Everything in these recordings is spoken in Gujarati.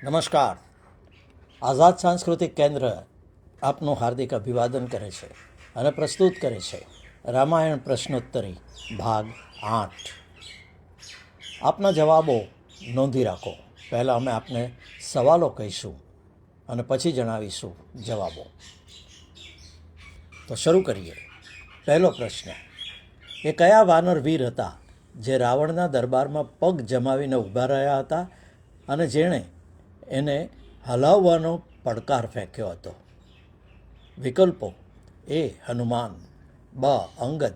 નમસ્કાર. આઝાદ સાંસ્કૃતિક કેન્દ્ર આપનું હાર્દિક અભિવાદન કરે છે અને પ્રસ્તુત કરે છે રામાયણ પ્રશ્નોત્તરી ભાગ 8. આપના જવાબો નોંધી રાખો. પહેલાં અમે આપને સવાલો કહીશું અને પછી જણાવીશું જવાબો. તો શરૂ કરીએ. પહેલો પ્રશ્ન: એ કયા વાનર વીર હતા જે રાવણના દરબારમાં પગ જમાવીને ઊભા રહ્યા હતા અને જેણે એને હલાવવાનો પડકાર ફેંક્યો હતો? વિકલ્પો: એ હનુમાન, બ અંગદ,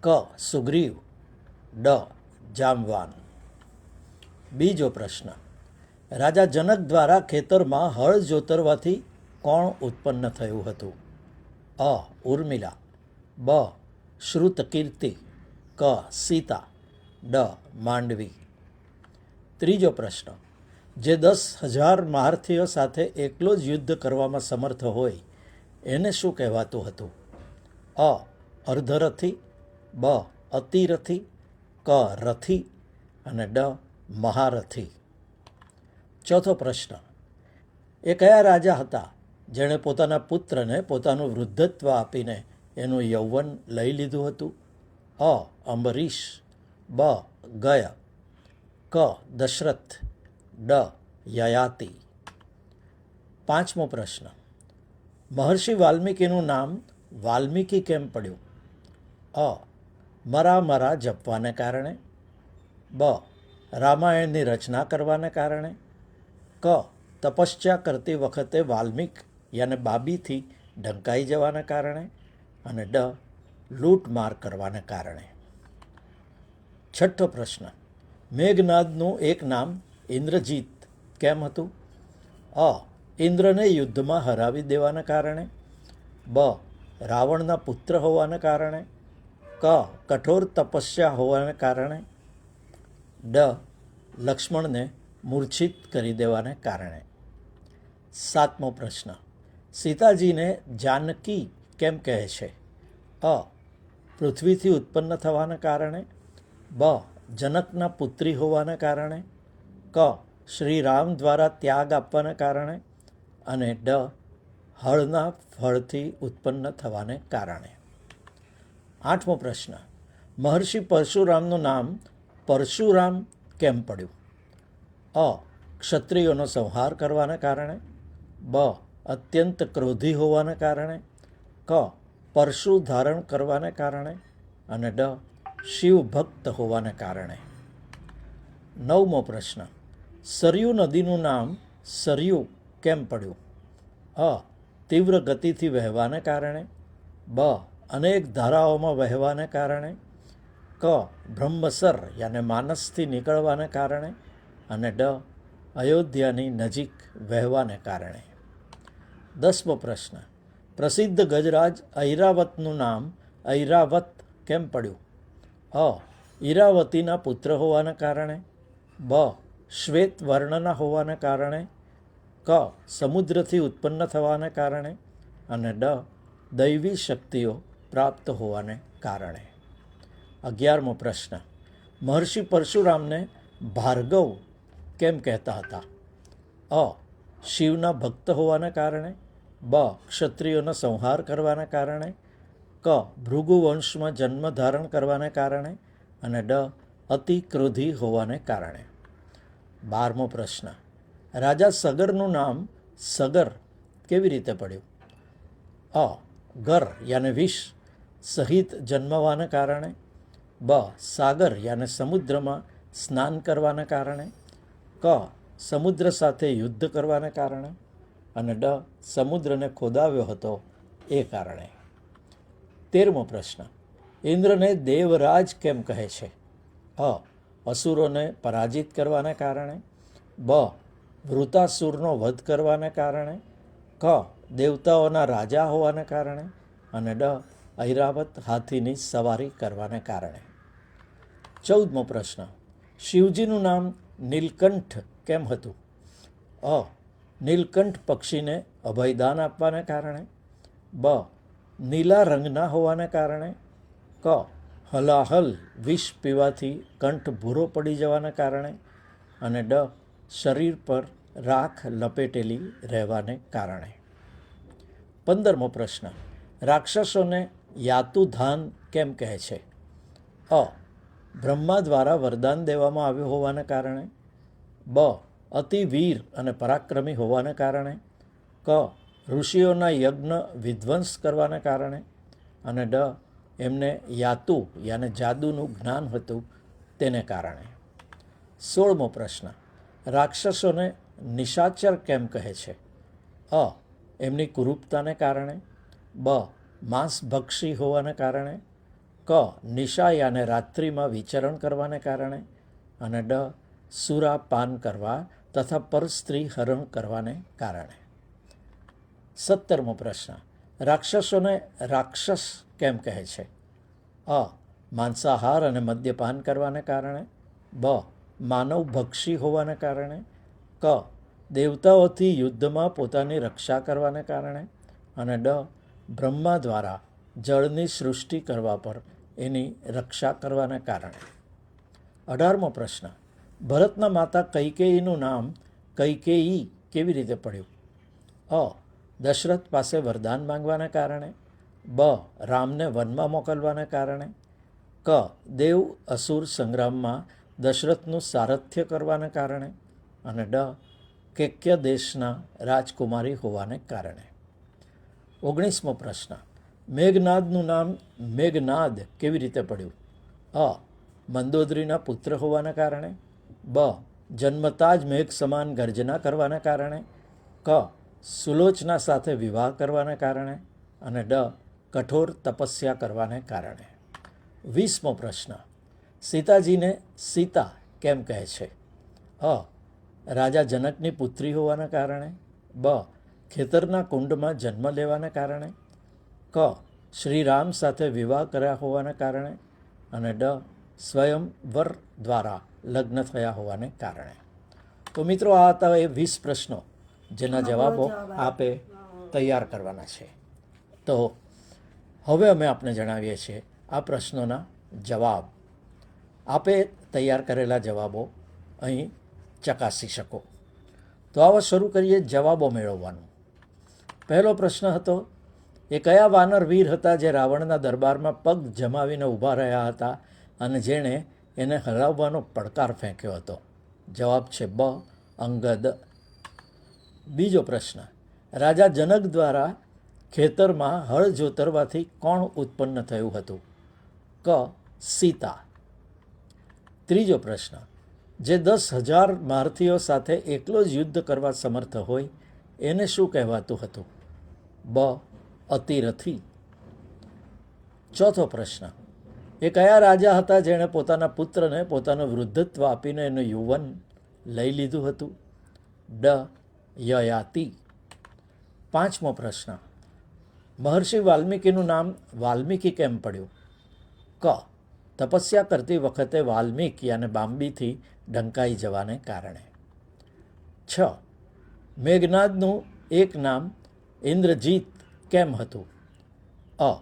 ક સુગ્રીવ, ડ જામવાન. બીજો પ્રશ્ન: રાજા જનક દ્વારા ખેતરમાં હળ જોતરવાથી કોણ ઉત્પન્ન થયું હતું? અ ઉર્મિલા, બ શ્રુતકીર્તિ, ક સીતા, ડ માંડવી. ત્રીજો પ્રશ્ન: જે 10,000 મહારથીઓ સાથે એકલો જ યુદ્ધ કરવામાં સમર્થ હોય એને શું કહેવાતું હતું? અ અર્ધરથી, બ અતિરથી, ક રથી અને ડ મહારથી. ચોથો પ્રશ્ન: એ કયા રાજા હતા જેણે પોતાના પુત્રને પોતાનું વૃદ્ધત્વ આપીને એનું યૌવન લઈ લીધું હતું? અ અંબરીશ, બ ગય, ક દશરથ, ડ યયાતિ. પાંચમો પ્રશ્ન: મહર્ષિ વાલ્મીકીનું નામ વાલ્મીકી કેમ પડ્યું? અ મરા જપવાને કારણે, બ રામાયણની રચના કરવાને કારણે, ક તપસ્યા કરતી વખતે વાલ્મીક યાને બાબીથી ઢંકાઈ જવાને કારણે અને ડ લૂંટમાર કરવાને કારણે. છઠ્ઠો પ્રશ્ન: મેઘનાદનું એક નામ ઇન્દ્રજીત કેમ હતું? અ ઇન્દ્રને યુદ્ધમાં હરાવી દેવાને કારણે, બ રાવણના પુત્ર હોવાને કારણે, ક કઠોર તપસ્યા હોવાને કારણે, ડ લક્ષ્મણને મૂર્છિત કરી દેવાને કારણે. સાતમો પ્રશ્ન: સીતાજીને જાનકી કેમ કહે છે? અ પૃથ્વીથી ઉત્પન્ન થવાને કારણે, બ જનકના પુત્રી હોવાને કારણે, ક શ્રી રામ દ્વારા ત્યાગ આપવાને કારણે અને ડ હળના ફળથી ઉત્પન્ન થવાને કારણે. આઠમો પ્રશ્ન: મહર્ષિ પરશુરામનું નામ પરશુરામ કેમ પડ્યું? અ ક્ષત્રિયોનો સંહાર કરવાને કારણે, બ અત્યંત ક્રોધી હોવાને કારણે, ક પરશુ ધારણ કરવાને કારણે અને ડ શિવ ભક્ત હોવાને કારણે. નવમો પ્રશ્ન: સરયુ નદીનું નામ સરયુ કેમ પડ્યું? અ તીવ્ર ગતિથી વહેવાને કારણે, બ અનેક ધારાઓમાં વહેવાને કારણે, ક બ્રહ્મસર યાને માનસથી નીકળવાને કારણે અને ડ અયોધ્યાની નજીક વહેવાને કારણે. દસમો પ્રશ્ન: પ્રસિદ્ધ ગજરાજ ઐરાવતનું નામ ઐરાવત કેમ પડ્યું? અ ઈરાવતીના પુત્ર હોવાને કારણે, બ શ્વેત વર્ણના હોવાને કારણે, ક સમુદ્રથી ઉત્પન્ન થવાને કારણે અને ડ દૈવી શક્તિઓ પ્રાપ્ત હોવાને કારણે. 11મો પ્રશ્ન: મહર્ષિ પરશુરામને ભાર્ગવ કેમ કહેતા હતા? અ શિવના ભક્ત હોવાને કારણે, બ ક્ષત્રિયોનો સંહાર કરવાને કારણે, ક ભૃગુ વંશમાં જન્મ ધારણ કરવાને કારણે અને ડ અતિ ક્રોધી હોવાને કારણે. 12મો પ્રશ્ન: રાજા સગરનું નામ સગર કેવી રીતે પડ્યું? અ ગર યાને વિષ સહિત જન્મવાને કારણે, બ સાગર યાને સમુદ્રમાં સ્નાન કરવાને કારણે, ક સમુદ્ર સાથે યુદ્ધ કરવાને કારણે અને ડ સમુદ્રને ખોદાવ્યો હતો એ કારણે. 13મો પ્રશ્ન: ઇન્દ્રને દેવરાજ કેમ કહે છે? અ અસુરોને પરાજિત કરવાને કારણે, બ વૃતાસુરનો વધ કરવાને કારણે, ક દેવતાઓના રાજા હોવાને કારણે અને ડ ઐરાવત હાથીની સવારી કરવાને કારણે. 14મો પ્રશ્ન: શિવજીનું નામ નીલકંઠ કેમ હતું? અ નીલકંઠ પક્ષીને અભયદાન આપવાને કારણે, બ નીલા રંગના હોવાને કારણે, ક હલાહલ વિષ પીવાથી કંઠ ભૂરો પડી જવાને કારણે અને ડ શરીર પર રાખ લપેટેલી રહેવાને કારણે. 15મો પ્રશ્ન, રાક્ષસોને યાતુધાન કેમ કહે છે? અ. બ્રહ્મા દ્વારા વરદાન દેવામાં આવ્યું હોવાને કારણે. બ. અતિ વીર અને પરાક્રમી હોવાને કારણે. ક. ઋષિઓના યજ્ઞ વિધ્વંસ કરવાને કારણે. અને ડ. એમને યાતુ યાને જાદુનું જ્ઞાન હતું તેને કારણે. 16મો પ્રશ્ન, રાક્ષસોને નિશાચર કેમ કહે છે? અ. એમની કુરૂપતાને કારણે. બ. માંસભક્ષી હોવાને કારણે. ક. નિશા યાને રાત્રિમાં વિચરણ કરવાને કારણે. અને ડ. સુરા પાન કરવા તથા પરસ્ત્રી હરણ કરવાને કારણે. 17મો પ્રશ્ન, રાક્ષસોને રાક્ષસ કેમ કહે છે? અ. માંસાહાર અને મદ્યપાન કરવાને કારણે. બ. માનવભક્ષી હોવાને કારણે. ક. દેવતાઓથી યુદ્ધમાં પોતાની રક્ષા કરવાને કારણે. અને ડ. બ્રહ્મા દ્વારા જળની સૃષ્ટિ કરવા પર એની રક્ષા કરવાને કારણે. 18મો પ્રશ્ન, ભરતના માતા કૈકેયીનું નામ કૈકેયી કેવી રીતે પડ્યું? અ. દશરથ પાસે વરદાન માંગવાને કારણે. બ. રામને વનમાં મોકલવાને કારણે. ક. દેવ અસુર સંગ્રામમાં દશરથનું સારથ્ય કરવાને કારણે. અને ડ. કેક્ય દેશના રાજકુમારી હોવાને કારણે. 19મો પ્રશ્ન, મેઘનાદનું નામ મેઘનાદ કેવી રીતે પડ્યું? અ. મંદોદરીના પુત્ર હોવાને કારણે. બ. જન્મતા જ મેઘ સમાન ગર્જના કરવાને કારણે. ક. સુલોચના સાથે વિવાહ કરવાને કારણે. અને ડ. કઠોર તપસ્યા કરવાને કારણે. 20મો પ્રશ્ન, સીતાજીને સીતા કેમ કહે છે? અ. રાજા જનકની પુત્રી હોવાને કારણે. બ. ખેતરના કુંડમાં જન્મ લેવાને કારણે. ક. શ્રીરામ સાથે વિવાહ કર્યા હોવાને કારણે. અને ડ. સ્વયંવર દ્વારા લગ્ન થયા હોવાને કારણે. તો મિત્રો, આ હતા એ 20 પ્રશ્નો જેના જવાબો આપે તૈયાર કરવાના છે. તો હવે અમે આપને જણાવીએ છીએ આ પ્રશ્નોના જવાબ. આપે તૈયાર કરેલા જવાબો અહીં ચકાસી શકો. તો આવો શરૂ કરીએ જવાબો મેળવવાનું. પહેલો પ્રશ્ન હતો, એ કયા વાનર વીર હતા જે રાવણના દરબારમાં પગ જમાવીને ઊભા રહ્યા હતા અને જેણે એને હરાવવાનો પડકાર ફેંક્યો હતો? જવાબ છે બ. અંગદ. બીજો પ્રશ્ન, રાજા જનક દ્વારા ખેતરમાં હળ જોતરવાથી કોણ ઉત્પન્ન થયું હતું? ક. સીતા. ત્રીજો પ્રશ્ન, જે 10,000 મહારથીઓ સાથે એકલો જ યુદ્ધ કરવા સમર્થ હોય એને શું કહેવાતું હતું? બ. અતિરથી. ચોથો પ્રશ્ન, એ કયા રાજા હતા જેણે પોતાના પુત્રને પોતાનું વૃદ્ધત્વ આપીને એનું યૌવન લઈ લીધું હતું? ડ. યયાતિ. પાંચમો પ્રશ્ન, મહર્ષિ વાલ્મીકીનું નામ વાલ્મીકી કેમ પડ્યું? ક. તપસ્યા કરતી વખતે વાલ્મીકી અને બાંબીથી ઢંકાઈ જવાને કારણે. 6. મેઘનાદનું એક નામ ઇન્દ્રજીત કેમ હતું? અ.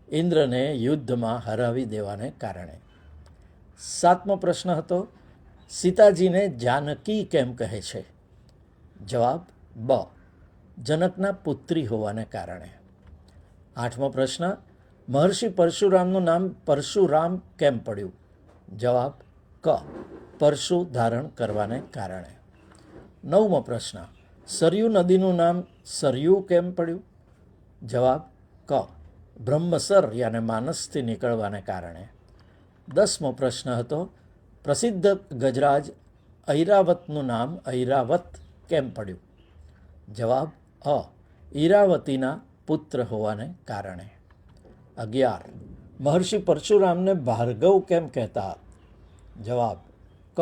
ઇન્દ્રને યુદ્ધમાં હરાવી દેવાને કારણે. 7મો પ્રશ્ન હતો, સીતાજીને જાનકી કેમ કહે છે? જવાબ બ. જનકના પુત્રી હોવાને કારણે. 8મો પ્રશ્ન, મહર્ષિ પરશુરામનું નામ પરશુરામ કેમ પડ્યું? જવાબ ક. પરશુ ધારણ કરવાને કારણે. 9મો પ્રશ્ન, સરયુ નદીનું નામ સરયુ કેમ પડ્યું? જવાબ ક. બ્રહ્મસર યાને માનસથી નીકળવાને કારણે. 10મો પ્રશ્ન હતો, પ્રસિદ્ધ ગજરાજ ઐરાવતનું નામ ઐરાવત કેમ પડ્યું? જવાબ અ. ઈરાવતીના પુત્ર હોવાને કારણે. 11. મહર્ષિ પરશુરામને ભાર્ગવ કેમ કહેતા? જવાબ ક.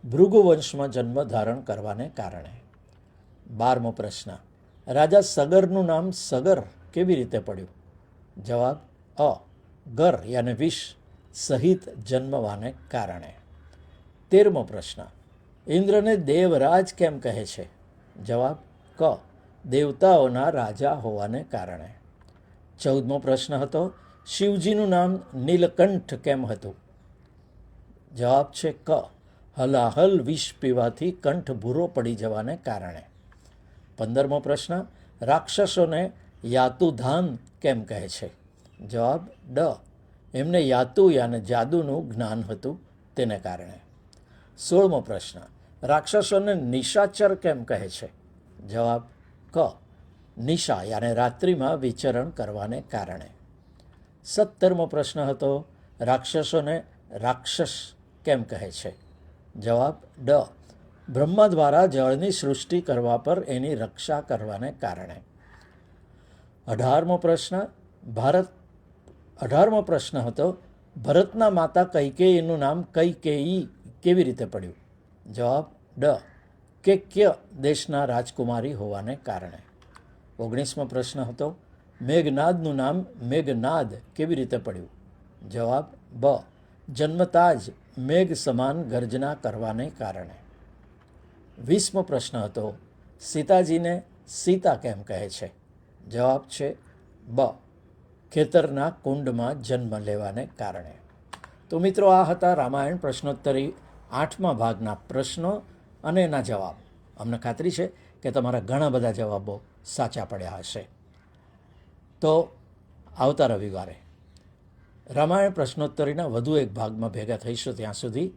ભૃગુવંશમાં જન્મ ધારણ કરવાને કારણે. 12મો પ્રશ્ન, રાજા સગરનું નામ સગર કેવી રીતે પડ્યું? જવાબ અ. ગર યાને વિષ સહિત જન્મવાને કારણે. 13મો પ્રશ્ન, ઇન્દ્રને દેવરાજ કેમ કહે છે? જવાબ ક. દેવતાઓના રાજા હોવાને કારણે. 14મો પ્રશ્ન હતો, શિવજીનું નામ નીલકંઠ કેમ હતું? જવાબ છે ક. હલાહલ વિષ પીવાથી કંઠ ભૂરો પડી જવાને કારણે. 15મો પ્રશ્ન, રાક્ષસોને યાતુધાન કેમ કહે છે? જવાબ ડ. એમને યાતુ યાને જાદુનું જ્ઞાન હતું તેને કારણે. 16મો પ્રશ્ન, રાક્ષસોને નિશાચર કેમ કહે છે? જવાબ ક. નિશા યાને રાત્રિમાં વિચરણ કરવાને કારણે. 17મો પ્રશ્ન હતો, રાક્ષસોને રાક્ષસ કેમ કહે છે? જવાબ ડ. બ્રહ્મા દ્વારા જળની સૃષ્ટિ કરવા પર એની રક્ષા કરવાને કારણે. 18મો પ્રશ્ન હતો, ભરતના માતા કૈકેયીનું નામ કૈકેયી કેવી રીતે પડ્યું? જવાબ ડ. કેક્ય દેશના રાજકુમારી હોવાને કારણે. 19મો પ્રશ્ન હતો, મેઘનાદનું નામ મેઘનાદ કેવી રીતે પડ્યું? જવાબ બ. જન્મતા જ મેઘ સમાન ગર્જના કરવાને કારણે. 20મો પ્રશ્ન હતો, સીતાજીને સીતા કેમ કહે છે? જવાબ છે બ. ખેતરના કુંડમાં જન્મ લેવાને કારણે. તો મિત્રો, આ હતા રામાયણ પ્રશ્નોત્તરી 8મા ભાગના પ્રશ્નો અને એના જવાબ. અમને ખાતરી છે કે તમારા ઘણા બધા જવાબો સાચા પડ્યા હશે. તો આવતા રવિવારે રામાયણ પ્રશ્નોત્તરીના વધુ એક ભાગમાં ભેગા થઈશું. ત્યાં સુધી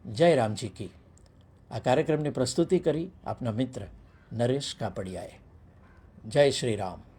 જય રામજી કી. આ કાર્યક્રમની પ્રસ્તુતિ કરી આપના મિત્ર નરેશ કાપડિયાએ. જય શ્રી રામ.